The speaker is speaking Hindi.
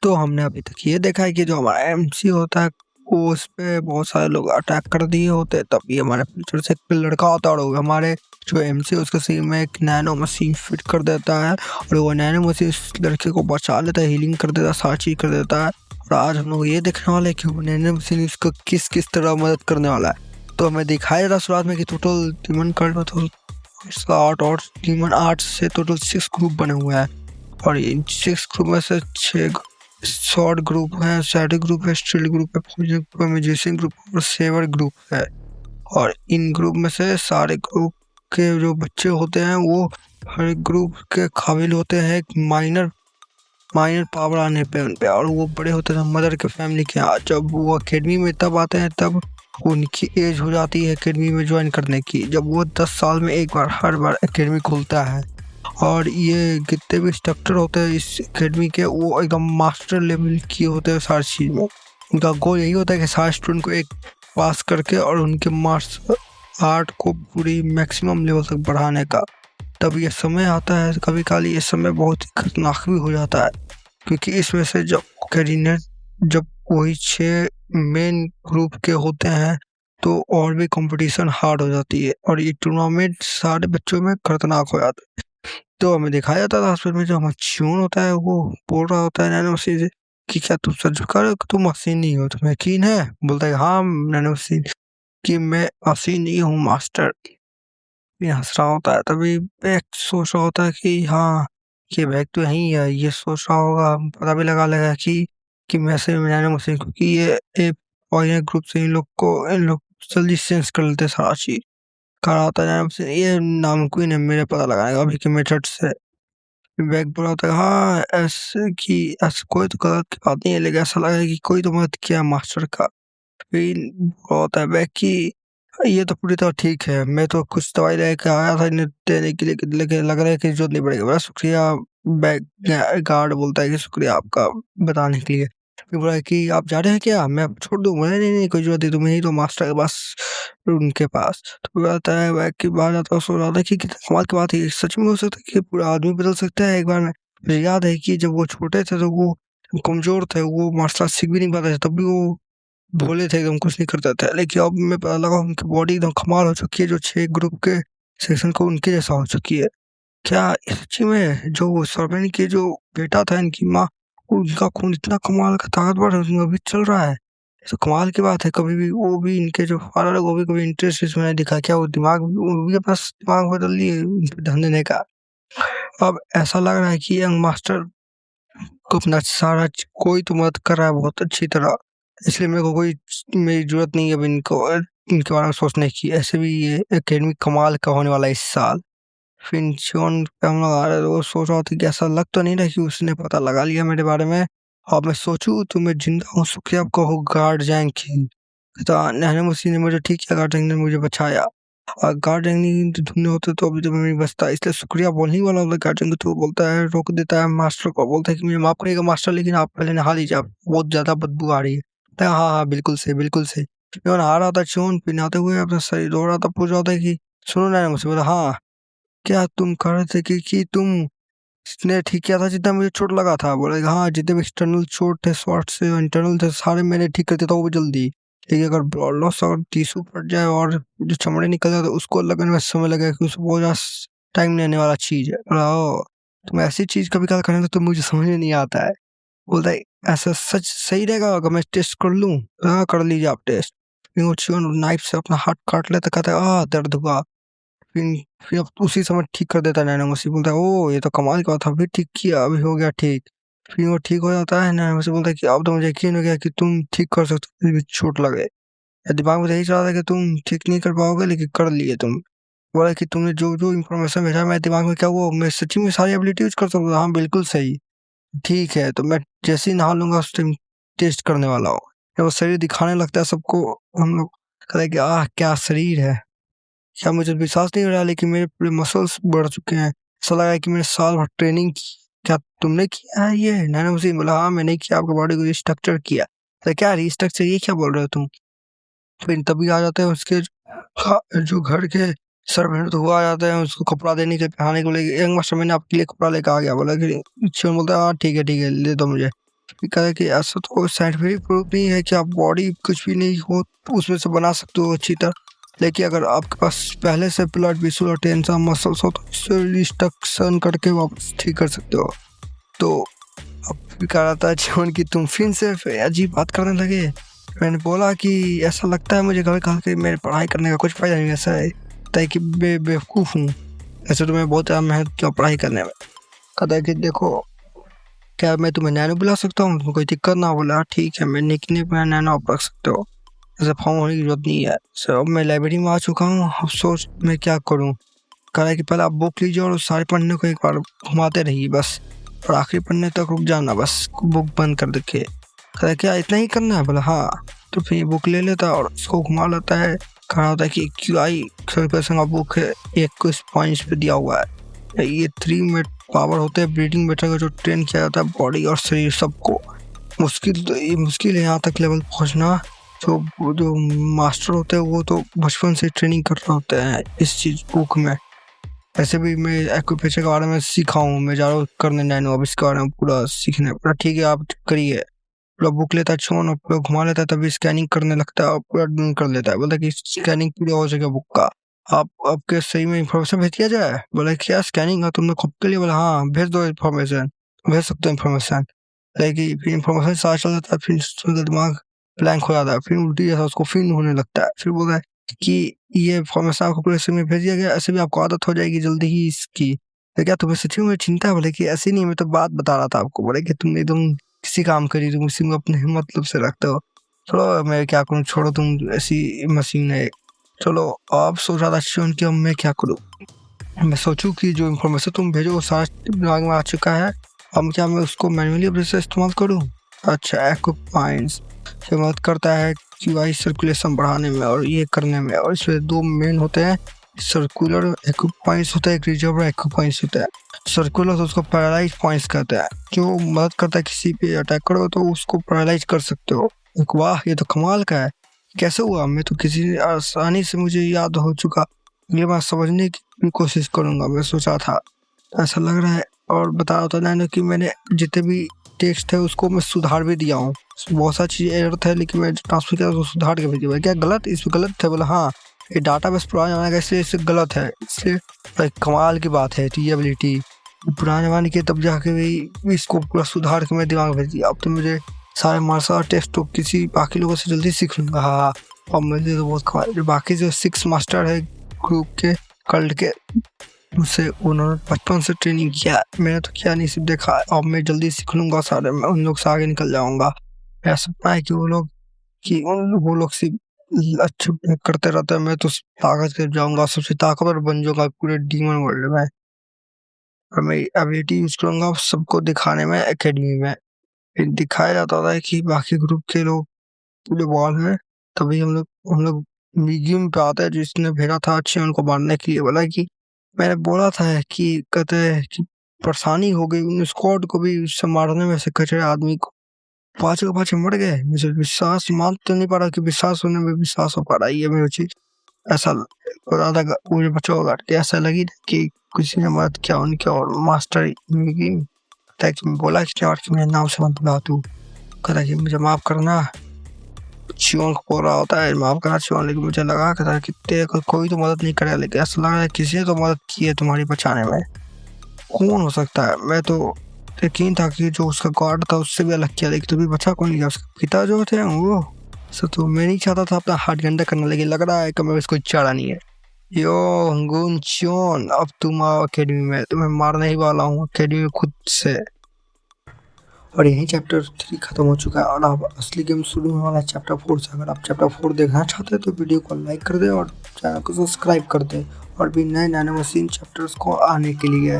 तो हमने अभी तक ये देखा है कि जो हमारा एमसी होता है वो उस पे बहुत सारे लोग अटैक कर दिए होते हैं, तभी हमारे फ्यूचर से एक लड़का होता है और वो हमारे जो एमसी उसके सीन में एक नैनो मशीन फिट कर देता है और वो नैनो मशीन उस लड़के को बचा लेता है, हीलिंग कर देता है, सारी चीज कर देता है। और आज हम लोग ये देखने वाले हैं कि वो नैनो मशीन उसको किस किस तरह मदद करने वाला है। तो हमें दिखाया था शुरुआत में कि टोटल डीमन कार्ड में तो 8 और डीमन 8 से टोटल 6 ग्रुप बने हुए हैं और इन 6 ग्रुप में से 6 शॉर्ट ग्रुप है, सैडी ग्रुप है, स्टील ग्रुप है, पोइजन ग्रुप है, मैजिशियन ग्रुप और सेवर ग्रुप है। और इन ग्रुप में से सारे ग्रुप के जो बच्चे होते हैं वो हर ग्रुप के काबिल होते हैं एक माइनर पावर आने पे उन पे, और वो बड़े होते हैं मदर के फैमिली के यहाँ। जब वो अकेडमी में तब आते हैं तब उनकी एज हो जाती है अकेडमी में ज्वाइन करने की। जब वो 10 साल में एक बार हर बार अकेडमी खुलता है और ये कितने भी इंस्ट्रक्टर होते हैं इस एकेडमी के वो एकदम मास्टर लेवल की होते हैं सारी चीज़ में। उनका गोल यही होता है कि सारे स्टूडेंट को एक पास करके और उनके मार्शल आर्ट को पूरी मैक्सिमम लेवल तक बढ़ाने का। तब ये समय आता है कभी काल ये समय बहुत ही खतरनाक भी हो जाता है, क्योंकि इस वजह से जब वही 6 मेन ग्रुप के होते हैं तो और भी कंपटीशन हार्ड हो जाती है और ये टूर्नामेंट सारे बच्चों में खतरनाक हो जाता है। तो हमें दिखाया जाता था हॉस्पिटल में जो हमारा च्यून होता है वो बोल रहा होता है नैनो मशीन से कि क्या तुम सच कह रहे हो कि तुम मशीन नहीं हो, तुम्हें यकीन है? बोलता है हाँ नैनो मशीन कि मैं मशीन नहीं हूँ मास्टर। ये हंस रहा होता है, तभी बैग सोच रहा होता है कि हाँ ये बैग तो यही है। ये सोच रहा होगा, पता भी लगा लेगा कि मैं से नैनो मशीन, क्योंकि ये एक और ग्रुप से इन लोग जल्दी सेंस कर लेते सारा चीज। कहा होता है नैनो मशीन ये नामुमकिन है मेरे पता लगाने का अभी के मेथड से। बैग बोला होता है हाँ ऐसे कोई तो गलत की बात नहीं है, लेकिन ऐसा लगा है कि कोई तो मदद किया मास्टर का। फिर बोला होता है बैग की ये तो पूरी तरह ठीक है, मैं तो कुछ दवाई लेके आया था इन्हें देने के लिए, लेकिन लग रहा है कि जरूरत नहीं पड़ेगी। बड़ा शुक्रिया। बैग गार्ड बोलता है कि शुक्रिया आपका बताने के लिए। फिर बोला कि आप जा रहे हैं क्या, मैं छोड़ दूँ? बोला नहीं नहीं कोई जरूरत नहीं, तुम्हें ही तो मास्टर के पास उनके पास। तो बोलता है बैग की बात आता है, सोच रहा था कि कितना कमाल की बात है, सच में हो सकता है कि पूरा आदमी बदल सकता है एक बार में। मुझे याद है कि जब वो छोटे थे तो वो कमजोर थे, वो मार्शल आर्ट सीख भी नहीं पाते थे, तब भी वो भोले थे एकदम, कुछ नहीं करते थे। लेकिन अब मैं पता लगा उनकी बॉडी एकदम कमाल हो चुकी है, जो 6 ग्रुप के सेक्शन को उनके जैसा हो चुकी है। क्या ये सच्ची में जो सरमनी के जो बेटा था इनकी माँ, उनका खून इतना कमाल का ताकतवर है उसमें अभी चल रहा है? तो कमाल की बात है। कभी भी वो भी इनके जो फादर है वो भी कभी इंटरेस्ट इसमें नहीं दिखा, क्या वो भी अपना दिमाग बदल लिए इन पे ध्यान देने का। अब ऐसा लग रहा है कि यंग मास्टर को अपना सारा कोई तो मदद कर रहा है बहुत अच्छी तरह, इसलिए मेरे को कोई मेरी जरूरत नहीं है अब इनके बारे में सोचने की। ऐसे भी ये एकेडमी कमाल का होने वाला है इस साल। फिर जोन पे हम लोग आ रहे थे, वो सोच रहा था कि ऐसा लग तो नहीं रहा कि उसने पता लगा लिया मेरे बारे में। अब मैं सोचूं तो मैं जिंदा हूँ, शुक्रिया आपका हो गार्ड जैंग की। तो नहने मसीह ने मुझे ठीक किया, गार्ड जैंग ने मुझे बचाया। और गार्ड जैंग नहीं ढूंढने होते तो अभी तो मैं नहीं बचता, इसलिए शुक्रिया बोलने ही वाला होता है गार्ड जैंग को। तो वो बोलता है, रोक देता है मास्टर को, बोलता है कि मुझे माफ करिएगा मास्टर, लेकिन आप पहले नहा लीजिए, आप बहुत ज्यादा बदबू आ रही है। बोलता है, हाँ हाँ बिल्कुल सही बिल्कुल सही। फिर नहा रहा था चोन, फिर नहाते हुए अपना शरीर धो रहा था, पूछ रहा था कि सुनो नैना मुझसे। बोला हाँ क्या तुम कह रहे थे कि तुमने ठीक किया था जितना मुझे चोट लगा था? बोले हाँ जितने भी एक्सटर्नल चोट थे शॉर्ट से इंटरनल थे सारे मैंने ठीक कर दिया था वो भी जल्दी। लेकिन अगर ब्लड लॉस और टिश्यू फट जाए और जो चमड़े निकल जाए तो उसको लगने में समय लगेगा, कि उसको बहुत ज़्यादा टाइम लेने वाला चीज़ है। बोला ओ तुम ऐसी चीज़ कभी कभी करेंगे तो मुझे समझ में नहीं आता है। बोलता है ऐसा सच सही रहेगा अगर मैं टेस्ट कर लूँ? हाँ कर लीजिए आप टेस्ट। फिर वो नाइफ से अपना हाथ काट लेता, कहता है दर्द हुआ। फिर फिर अब उसी समय ठीक कर देता है नैनो मसीह। बोलता है ओ ये तो कमाल का था, फिर ठीक किया अभी हो गया ठीक। फिर वो ठीक हो जाता है, नैनो मसीह बोलता है कि अब तो मुझे यकीन हो गया कि तुम ठीक कर सकते हो, फिर भी चोट लगे। या दिमाग में यही चला था कि तुम ठीक नहीं कर पाओगे, लेकिन कर लिए तुम। बोला कि तुमने जो जो इन्फॉर्मेशन भेजा मेरे दिमाग में, क्या वो मैं सच्ची में सारी एबिलिटी यूज कर सकता हूँ? हाँ बिल्कुल सही। ठीक है तो मैं जैसे ही नहा लूंगा उस टाइम टेस्ट करने वाला हूँ। जब वो शरीर दिखाने लगता है सबको, हम लोग कहते हैं कि क्या शरीर है। क्या मुझे विश्वास नहीं हो रहा, लेकिन मेरे पूरे मसल्स बढ़ चुके हैं, ऐसा लगा है कि मैंने साल भर ट्रेनिंग की। क्या तुमने किया है ये? नैनो मुझे बोला हाँ मैंने किया, आपके बॉडी को रिस्ट्रक्चर किया। तो क्या रिस्ट्रक्चर, ये क्या बोल रहे हो तुम? फिर तभी आ जाते हैं उसके जो घर के सर्वेंट तो वो आ जाते हैं उसको कपड़ा देने के पहनाने को लेके। यंग मास्टर मैंने आपके लिए कपड़ा लेकर आ गया। बोला कि शिवन बोलता है हाँ ठीक है ले दो मुझे। भी कहा कि ऐसा तो साइंटिफिक प्रूफ नहीं है कि आप बॉडी कुछ भी नहीं हो तो उसमें से बना सकते हो अच्छी तरह, लेकिन अगर आपके पास पहले से ब्लड वेसल और टेंशन मसल्स हो तो इससे रिस्ट्रक्शन करके वापस ठीक कर सकते हो। तो अब भी कह रहा था जीवन की तुम फिर से अजीब बात करने लगे। मैंने बोला कि ऐसा लगता है मुझे कभी कहा कि मेरे पढ़ाई करने का कुछ फायदा नहीं, ऐसा है तय कि बेवकूफ़ हूँ, ऐसे तो मैं बहुत ज़्यादा मेहनत किया पढ़ाई करने में। कहता है कि देखो क्या मैं तुम्हें नैनो बुला सकता हूँ, तुम्हें कोई दिक्कत ना। बोला ठीक है, मैं निकने पर नैनो आप रख सकते हो, ऐसे फॉर्म होने की जरूरत नहीं है। सर अब मैं लाइब्रेरी में आ चुका हूँ, अब सोच मैं क्या करूँ। कह रहा है कि पहले आप बुक लीजिए और सारे पन्ने को एक बार घुमाते रहिए बस, और आखिरी पन्ने तक रुक जाना बस, बुक बंद कर देखे। कह रहा है क्या इतना ही करना है। बोला हाँ। तो फिर ये बुक ले लेता है और इसको घुमा लेता है। कहा होता है कि QI सर्कुलेशन का बुक है, 21 पॉइंट्स पे दिया हुआ है। ये 3 मिनट पावर होते हैं ब्रीडिंग मैटर का जो ट्रेन किया जाता है बॉडी और शरीर सबको। मुश्किल है यहाँ तक लेवल पहुँचना। जो मास्टर होते हैं वो तो बचपन से ट्रेनिंग कर रहे होते हैं इस चीज़ बुक में। ऐसे भी मैं एक्यूप्रेशर के बारे में सीखा हूँ, मैं जा रहा हूँ करने नैनो, अब इसके बारे में पूरा सीखने। पूरा ठीक है आप करिए। पूरा बुक लेता है छोन और पूरा घुमा लेता है, तभी स्कैनिंग करने लगता है और पूरा डन कर लेता है। बोलता है कि स्कैनिंग पूरा हो सके बुक का, आप आपके सही में इन्फॉर्मेशन भेज दिया जाए। बोला क्या स्कैनिंग है तुमने खुद के लिए। बोला हाँ भेज दो इन्फॉर्मेशन, भेज सकते हो इन्फॉर्मेशन। लेकिन फिर इन्फॉर्मेशन साथ चल जाता है, फिर उसका दिमाग ब्लैंक हो जाता है, फिर उल्टी जैसा उसको फील होने लगता है। फिर बोलता है कि ये इन्फॉर्मेशन आपको पूरे समय भेज दिया गया, ऐसे भी आपको आदत हो जाएगी जल्दी ही इसकी। तो क्या तुम्हें सच्ची में चिंता है। बोले कि ऐसी नहीं, मैं तो बात बता रहा था आपको। बोले कि तुम एकदम किसी काम करी, तुम इसी में अपने मतलब से रखते हो। चलो मैं क्या करूँ, छोड़ो तुम, ऐसी मशीन है। चलो आप सोच रहा था शिवन कि अब मैं क्या करूँ। मैं सोचूं कि जो इन्फॉर्मेशन तुम भेजो वो सारा दिमाग में आ चुका है, अब क्या मैं उसको मैन्युअली अपने से इस्तेमाल करूँ। अच्छा एक्यूपाइंस से मदद करता है QI सर्कुलेशन बढ़ाने में और ये करने में, और इसमें 2 मेन होते हैं, सर्कुलर एक्यूपाइंस होता है, एक रिजर्व एक्यूपाइंस होता है। सर्कुलर तो उसको पैरालाइज पॉइंट्स कहते हैं, जो मदद करता है किसी पे अटैक करो तो उसको पैरालाइज कर सकते हो। वाह ये तो कमाल का है, कैसे हुआ। मैं तो किसी आसानी से मुझे याद हो चुका, ये बात समझने की कोशिश करूंगा। मैं सोचा था ऐसा लग रहा है। और बता रहा था नैनो कि मैंने जितने भी टेक्स्ट है उसको मैं सुधार भी दिया हूँ, बहुत सारी चीज़ें एरर थे लेकिन मैं ट्रांसफर किया उसको सुधार के भेज दिया। क्या गलत इसमें गलत थे। बोला हाँ ये डाटा बेस पुराने जमाने का इसलिए इससे गलत है, इसलिए भाई कमाल की बात है रीएबिलिटी पुराने जमाने की, तब जाके भी इसको पूरा सुधार के मैं दिमाग में भेज दिया। अब तो मुझे सारे मार्शल आर्ट टेस्ट तो किसी बाकी लोगों से जल्दी सीख लूँगा। हाँ और मुझे तो बहुत कमाल, जो बाकी जो 6 मास्टर है ग्रुप के कल्ट के, उनसे उन्होंने बचपन से ट्रेनिंग किया, मैंने तो किया नहीं सिर्फ देखा। अब मैं जल्दी सीख लूँगा सारे, मैं उन लोग से आगे निकल जाऊँगा। मेरा सपना है कि वो लोग सिर्फ अच्छे करते रहते हैं, मैं तो ताकत कर जाऊँगा, सबसे ताकतवर बन जाऊँगा पूरे डीमन वर्ल्ड में। और मैं एबिलिटी यूज करूँगा सबको दिखाने में एकेडमी में। फिर दिखाया जाता था कि बाकी ग्रुप के लोग पूरे बॉल में, तभी हम लोग मीडियम पे आते हैं जिसने भेजा था अच्छे उनको मारने के लिए। बोला कि मैंने बोला था कि कहते हैं कि परेशानी हो गई उन स्क्वाड को भी उससे मारने में, से कचरे आदमी को 5 के 5 मर गए। मुझे विश्वास मान तो नहीं पा रहा कि विश्वास होने में विश्वास हो पा रहा है ये मेरी चीज। ऐसा बता था मुझे बच्चों को ऐसा लगी कि किसी ने मदद किया उनके, और मास्टर बोला कि मेरे नाम से मत बुला तू, कहता कि मुझे माफ करना। चियोन को बोल रहा होता है माफ करना चियोन, लेकिन मुझे लगा कहता कि तेरे को कोई तो मदद नहीं करेगा, लेकिन ऐसा लग रहा है किसी ने तो मदद की है तुम्हारी बचाने में। कौन हो सकता है। मैं तो यकीन था कि जो उसका गार्ड था उससे भी अलग किया, लेकिन तभी बचा कौन गया। उसके पिता जो थे वो सो, तो मैं नहीं चाहता था अपना हाथ गंदा करना, लेकिन लग रहा है कि मैं इसको चाड़ा नहीं है। यो हंगून चियोन अब तुम आओ अकेडमी में, तुम्हें मारने ही वाला हूँ अकेडमी में खुद से। और यही चैप्टर 3 खत्म हो चुका है और अब असली गेम शुरू होने वाला है चैप्टर 4 से। अगर आप चैप्टर 4 देखना चाहते हैं तो वीडियो को लाइक कर दे और चैनल को सब्सक्राइब कर दे, और भी नए नैनो मशीन चैप्टर्स को आने के लिए